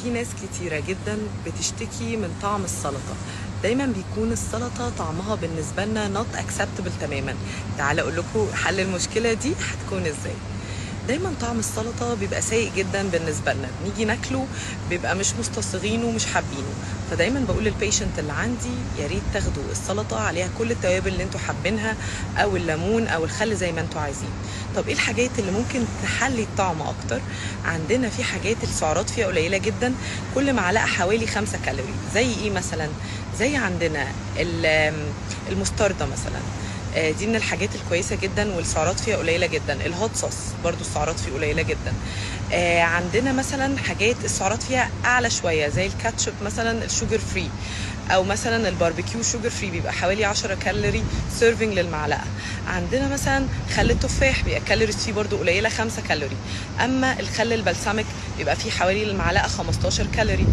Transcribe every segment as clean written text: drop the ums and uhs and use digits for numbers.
في ناس كتيرة جدا بتشتكي من طعم السلطة. دايما بيكون السلطة طعمها بالنسبة لنا not acceptable تماما. تعال اقول لكم حل المشكلة دي هتكون ازاي. دايما طعم السلطة بيبقى سيء جدا بالنسبة لنا، بنيجي ناكله بيبقى مش مستصغينه ومش حابينه. فدايما بقول للبيشنت اللي عندي يا ريت تاخدوا السلطة عليها كل التوابل اللي انتوا حابينها، او الليمون او الخل زي ما انتوا عايزين. طب ايه الحاجات اللي ممكن تحلي الطعم اكتر؟ عندنا في حاجات السعرات فيها قليلة جدا، كل معلقة حوالي 5 كالوري. زي ايه مثلا؟ زي عندنا المستردة مثلا، دي من الحاجات الكويسه جدا والسعرات فيها قليله جدا. الهوت صوص برضو السعرات فيه قليله جدا. عندنا مثلا حاجات السعرات فيها اعلى شويه زي الكاتشب مثلا الشوجر فري، او مثلا الباربيكيو شوجر فري بيبقى حوالي 10 كالوري سيرفنج للمعلقه. عندنا مثلا خل التفاح بيبقى كالوريز فيه برضو قليله 5 كالوري. اما الخل البلسمك بيبقى فيه حوالي المعلقه 15 كالوري.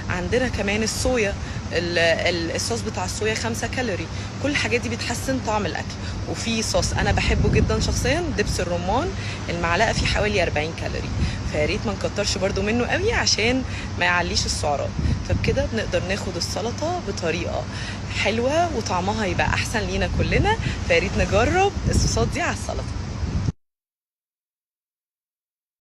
عندنا كمان الصويا، الصوص بتاع الصويا 5 كالوري. كل الحاجات دي بتحسن طعم الاكل. وفي صوص انا بحبه جدا شخصيا، دبس الرمان، المعلقه فيه حوالي 40 كالوري. فيا ريت ما نكترش برضو منه قوي عشان ما يعليش السعرات. فبكده بنقدر ناخد السلطه بطريقه حلوه وطعمها يبقى احسن لينا كلنا. فيا ريت نجرب الصوصات دي على السلطه.